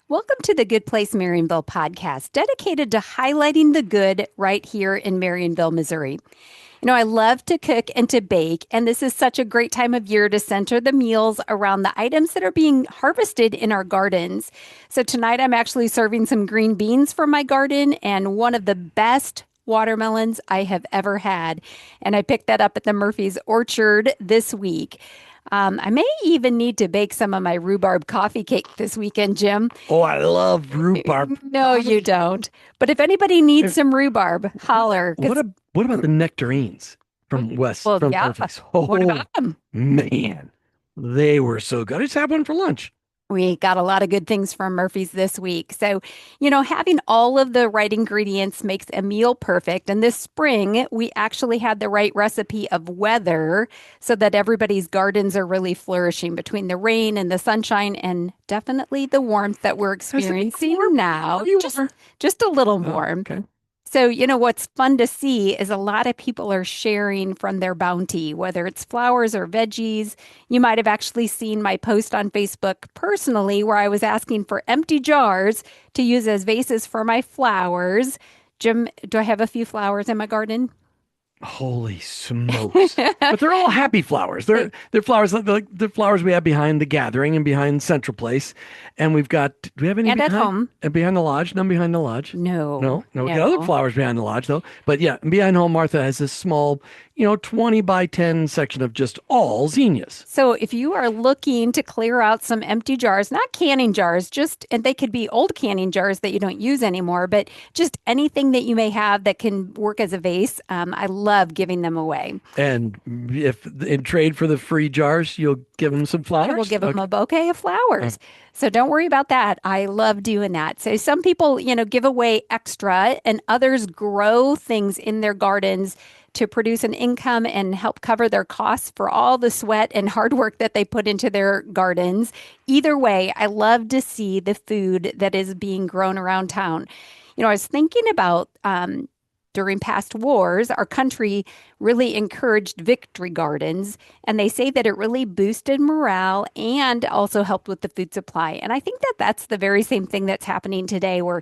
Welcome to the Good Place Marionville podcast, dedicated to highlighting the good right here in Marionville, Missouri. I love to cook and to bake, and this is such a great time of year to center the meals around the items that are being harvested in our gardens. So tonight I'm actually serving some green beans from my garden and one of the best watermelons I have ever had. And I picked that up at the Murphy's Orchard this week. I may even need to bake some of my rhubarb coffee cake this weekend, Jim. Oh, I love rhubarb. No, you don't. But if anybody needs some rhubarb, holler. What about the nectarines from Yeah. Murphy's? What Oh, about them? man, they were so good. I just had one for lunch. We got a lot of good things from Murphy's this week. So, having all of the right ingredients makes a meal perfect. And this spring, we actually had the right recipe of weather so that everybody's gardens are really flourishing between the rain and the sunshine and definitely the warmth that we're experiencing now. Just a little warm. Okay. So, what's fun to see is a lot of people are sharing from their bounty, whether it's flowers or veggies. You might have actually seen my post on Facebook personally, where I was asking for empty jars to use as vases for my flowers. Jim, do I have a few flowers in my garden? Holy smokes. But they're all happy flowers. They're flowers like the flowers we have behind the gathering and behind Central Place. And do we have any And at behind? home. And behind the lodge? None behind the lodge? No, No. We got other flowers behind the lodge though. But yeah, behind home, Martha has this small, 20 by 10 section of just all zinnias. So if you are looking to clear out some empty jars, not canning jars, and they could be old canning jars that you don't use anymore, but just anything that you may have that can work as a vase, I love giving them away. And if in trade for the free jars, you'll give them some flowers? I will give them a bouquet of flowers. So don't worry about that. I love doing that. So some people, give away extra and others grow things in their gardens to produce an income and help cover their costs for all the sweat and hard work that they put into their gardens. Either way, I love to see the food that is being grown around town. I was thinking about during past wars, our country really encouraged victory gardens, and they say that it really boosted morale and also helped with the food supply. And I think that that's the very same thing that's happening today, where,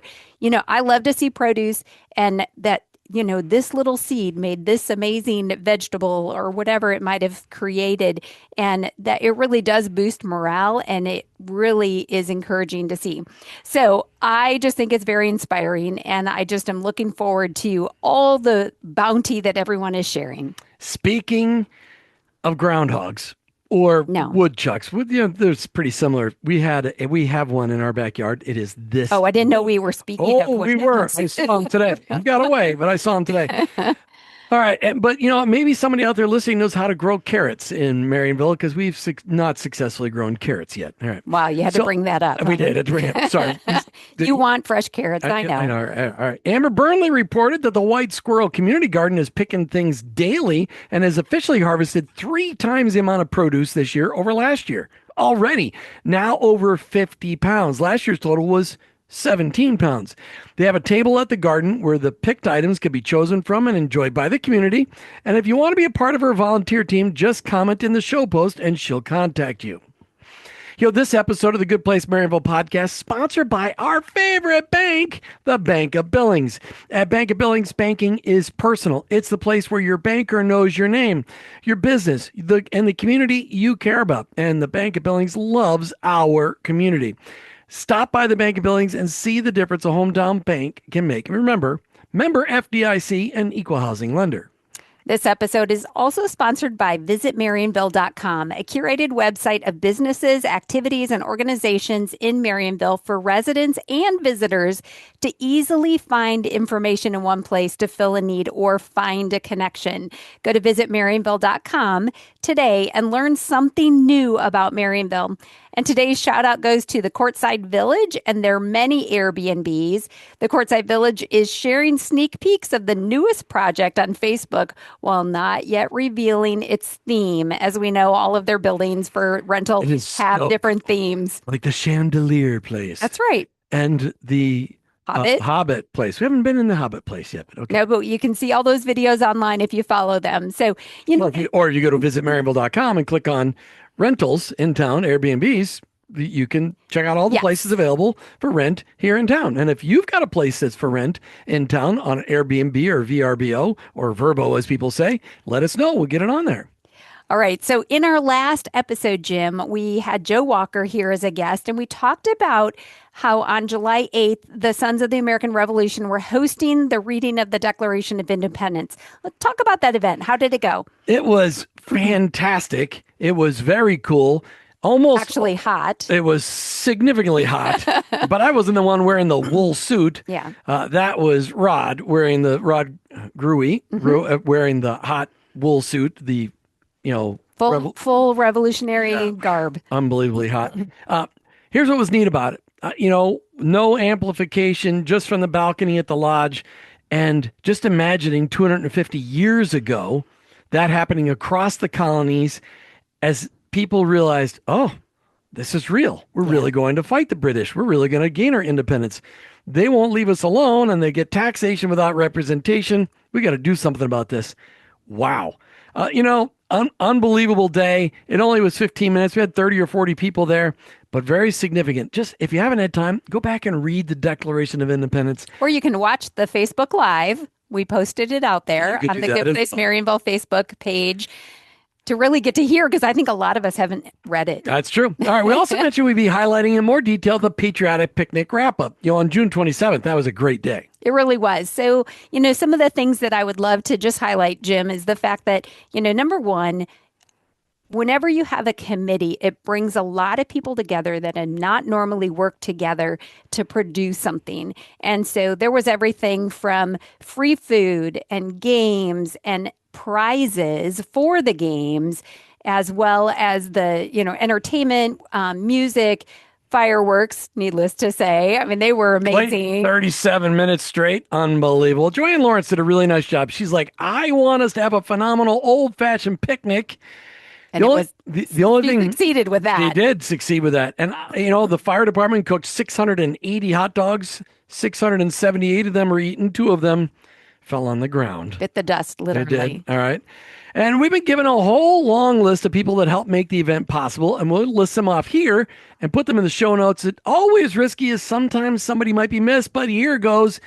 I love to see produce and that this little seed made this amazing vegetable or whatever it might have created, and that it really does boost morale and it really is encouraging to see. So I just think it's very inspiring, and I just am looking forward to all the bounty that everyone is sharing. Speaking of groundhogs or No. woodchucks, there's pretty similar. We have one in our backyard. It is this. Oh, I didn't know we were speaking of We were. I saw him today. He got away, but I saw him today. All right. But, maybe somebody out there listening knows how to grow carrots in Marionville because we've not successfully grown carrots yet. All right. Wow, you had to bring that up. We did. Sorry. You want fresh carrots. I know. I know. All right. Amber Burnley reported that the White Squirrel Community Garden is picking things daily and has officially harvested 3 times the amount of produce this year over last year. Already. Now over 50 pounds. Last year's total was 17 pounds. They have a table at the garden where the picked items can be chosen from and enjoyed by the community. And if you want to be a part of her volunteer team, just comment in the show post and she'll contact you. This episode of the Good Place Marionville podcast sponsored by our favorite bank, the Bank of Billings. At Bank of Billings, banking is personal. It's the place where your banker knows your name, your business, and the community you care about. And the Bank of Billings loves our community. Stop by the Bank of Billings and see the difference a hometown bank can make. And remember, member FDIC and equal housing lender. This episode is also sponsored by visitmarionville.com, a curated website of businesses, activities, and organizations in Marionville for residents and visitors to easily find information in one place to fill a need or find a connection. Go to visitmarionville.com today and learn something new about Marionville. And today's shout out goes to the Courtside Village and their many Airbnbs. The Courtside Village is sharing sneak peeks of the newest project on Facebook while not yet revealing its theme. As we know, all of their buildings for rental have different themes. Like the Chandelier place. That's right. And the Hobbit place. We haven't been in the Hobbit place yet, but okay. No, but you can see all those videos online if you follow them. So, or you go to visitmarionville.com and click on rentals in town, Airbnbs. you can check out all the Yes. places available for rent here in town. And if you've got a place that's for rent in town on Airbnb or VRBO or Verbo, as people say, let us know. We'll get it on there. All right. So, in our last episode, Jim, we had Joe Walker here as a guest, and we talked about how on July 8th, the Sons of the American Revolution were hosting the reading of the Declaration of Independence. Let's talk about that event. How did it go? It was fantastic. It was very cool. Almost Actually hot. It was significantly hot, but I wasn't the one wearing the wool suit. Yeah. That was Rod wearing Rod Gruey, wearing the hot wool suit, the, Full revolutionary garb. unbelievably hot. Here's what was neat about it. No amplification, just from the balcony at the lodge. And just imagining 250 years ago, that happening across the colonies as people realized, oh, this is real. We're really going to fight the British. We're really going to gain our independence. They won't leave us alone, and they get taxation without representation. We got to do something about this. Wow. Unbelievable day. It only was 15 minutes. We had 30 or 40 people there, but very significant. Just if you haven't had time, go back and read the Declaration of Independence. Or you can watch the Facebook Live. We posted it out there on the Good Place Marionville Facebook page to really get to hear, because I think a lot of us haven't read it. That's true. All right. We also mentioned we'd be highlighting in more detail the Patriotic Picnic wrap-up. On June 27th. That was a great day. It really was. So, some of the things that I would love to just highlight, Jim, is the fact that, number one, whenever you have a committee, it brings a lot of people together that have not normally worked together to produce something. And so there was everything from free food and games and prizes for the games, as well as the, entertainment, music, fireworks, needless to say. I mean, they were amazing. 37 minutes straight. Unbelievable. Joanne Lawrence did a really nice job. She's like, I want us to have a phenomenal old-fashioned picnic. And the only thing succeeded with that. They did succeed with that. And, the fire department cooked 680 hot dogs. 678 of them were eaten. 2 of them fell on the ground. Bit the dust, literally. They did. All right. And we've been given a whole long list of people that helped make the event possible, and we'll list them off here and put them in the show notes. It's always risky, as sometimes somebody might be missed, but here goes.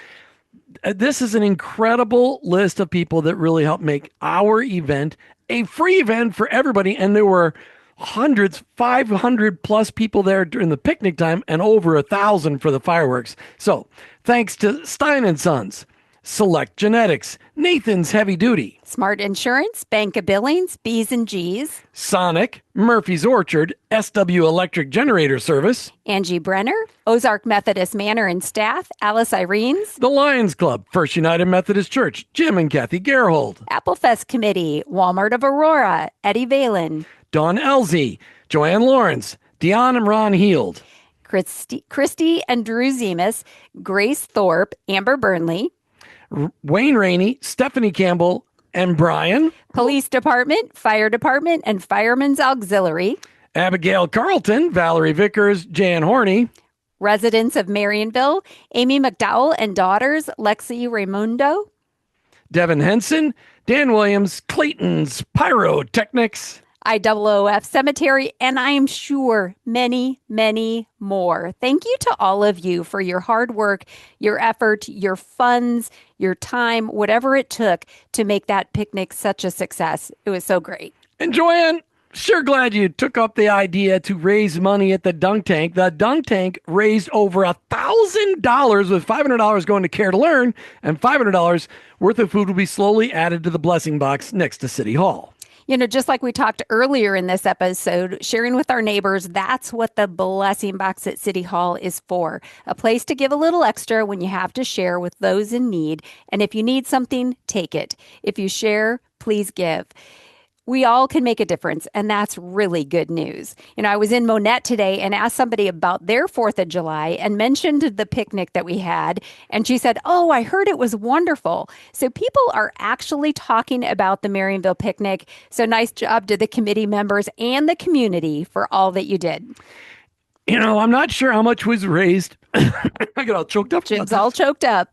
This is an incredible list of people that really helped make our event a free event for everybody, and there were hundreds, 500 plus people there during the picnic time, and over 1,000 for the fireworks. So thanks to Stein & Sons, Select Genetics, Nathan's Heavy Duty, Smart Insurance, Bank of Billings, B's and G's, Sonic, Murphy's Orchard, SW Electric Generator Service, Angie Brenner, Ozark Methodist Manor and Staff, Alice Irenes, the Lions Club, First United Methodist Church, Jim and Kathy Gerhold, Applefest Committee, Walmart of Aurora, Eddie Valen, Dawn Elzie, Joanne Lawrence, Dion and Ron Heald, Christy and Drew Zemas, Grace Thorpe, Amber Burnley, Wayne Rainey, Stephanie Campbell, and Brian. Police Department, Fire Department, and Firemen's Auxiliary. Abigail Carlton, Valerie Vickers, Jan Horney. Residents of Marionville, Amy McDowell and daughters, Lexi Raimundo. Devin Henson, Dan Williams, Clayton's Pyrotechnics. IOOF Cemetery, and I am sure many, many more. Thank you to all of you for your hard work, your effort, your funds, your time, whatever it took to make that picnic such a success. It was so great. And Joanne, sure glad you took up the idea to raise money at the dunk tank. The dunk tank raised over $1,000 with $500 going to Care to Learn, and $500 worth of food will be slowly added to the blessing box next to City Hall. Just like we talked earlier in this episode, sharing with our neighbors, that's what the blessing box at City Hall is for. A place to give a little extra when you have to share with those in need. And if you need something, take it. If you share, please give. We all can make a difference, and that's really good news. I was in Monette today and asked somebody about their 4th of July and mentioned the picnic that we had, and she said, oh, I heard it was wonderful. So people are actually talking about the Marionville picnic. So nice job to the committee members and the community for all that you did. I'm not sure how much was raised. I got all choked up. Jim's all choked up.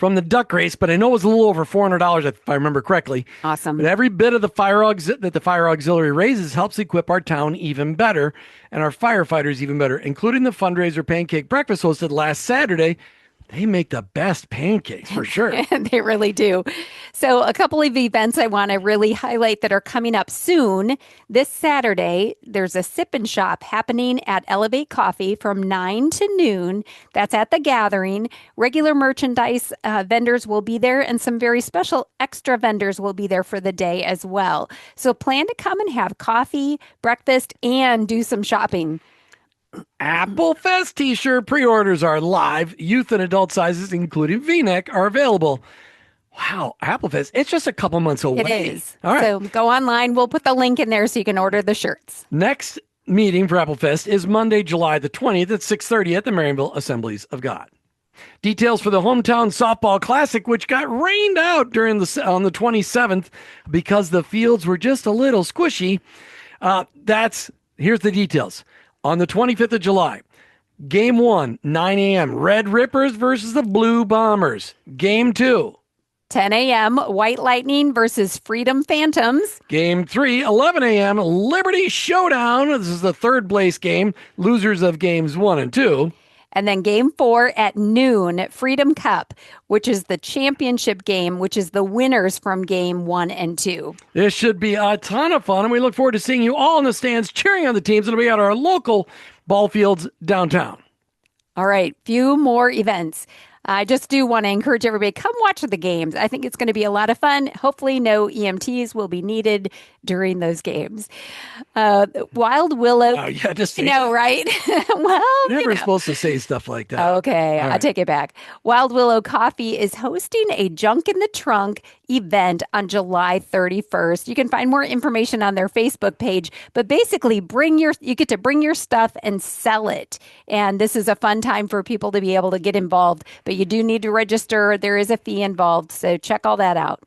from the duck race, but I know it was a little over $400 if I remember correctly. Awesome. But every bit of the that the fire auxiliary raises helps equip our town even better and our firefighters even better, including the fundraiser pancake breakfast hosted last Saturday. They make the best pancakes for sure. They really do. So a couple of events I want to really highlight that are coming up soon. This Saturday, there's a sip and shop happening at Elevate Coffee from 9 to noon. That's at the Gathering. Regular merchandise vendors will be there, and some very special extra vendors will be there for the day as well. So plan to come and have coffee, breakfast, and do some shopping. Applefest t-shirt pre-orders are live. Youth and adult sizes, including V-neck, are available. Wow, Applefest. It's just a couple months away. It is. All right. So go online. We'll put the link in there so you can order the shirts. Next meeting for Applefest is Monday, July the 20th at 6:30 at the Marionville Assemblies of God. Details for the Hometown Softball Classic, which got rained out on the 27th because the fields were just a little squishy. Here's the details. On the 25th of July, Game 1, 9 a.m., Red Rippers versus the Blue Bombers. Game 2, 10 a.m., White Lightning versus Freedom Phantoms. Game 3, 11 a.m., Liberty Showdown. This is the third place game, losers of Games 1 and 2. And then Game 4 at noon, Freedom Cup, which is the championship game, which is the winners from Game 1 and 2. This should be a ton of fun, and we look forward to seeing you all in the stands cheering on the teams. It'll be at our local ball fields downtown. All right, few more events. I just do want to encourage everybody, come watch the games. I think it's going to be a lot of fun. Hopefully no EMTs will be needed during those games. Wild Willow. Oh, yeah, just say no, right? Well, never supposed to say stuff like that. Okay, I'll take it back. Wild Willow Coffee is hosting a Junk in the Trunk event on July 31st. You can find more information on their Facebook page, but basically you get to bring your stuff and sell it. And this is a fun time for people to be able to get involved, but you do need to register. There is a fee involved, so check all that out.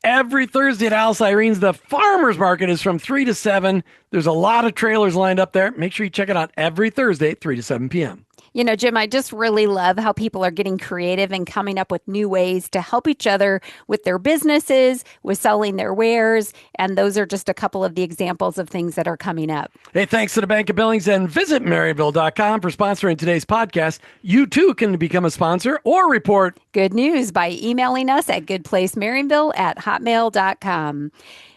Every Thursday at Alice Irene's, the farmers market is from 3 to 7. There's a lot of trailers lined up there. Make sure you check it out every Thursday, 3 to 7 p.m. You know, Jim, I just really love how people are getting creative and coming up with new ways to help each other with their businesses, with selling their wares. And those are just a couple of the examples of things that are coming up. Hey, thanks to the Bank of Billings, and visit Marionville.com for sponsoring today's podcast. You too can become a sponsor or report good news by emailing us at goodplacemarionville@hotmail.com.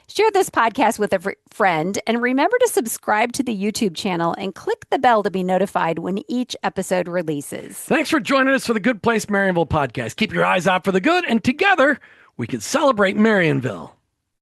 Share this podcast with a friend, and remember to subscribe to the YouTube channel and click the bell to be notified when each episode releases. Thanks for joining us for the Good Place Marionville podcast. Keep your eyes out for the good, and together we can celebrate Marionville.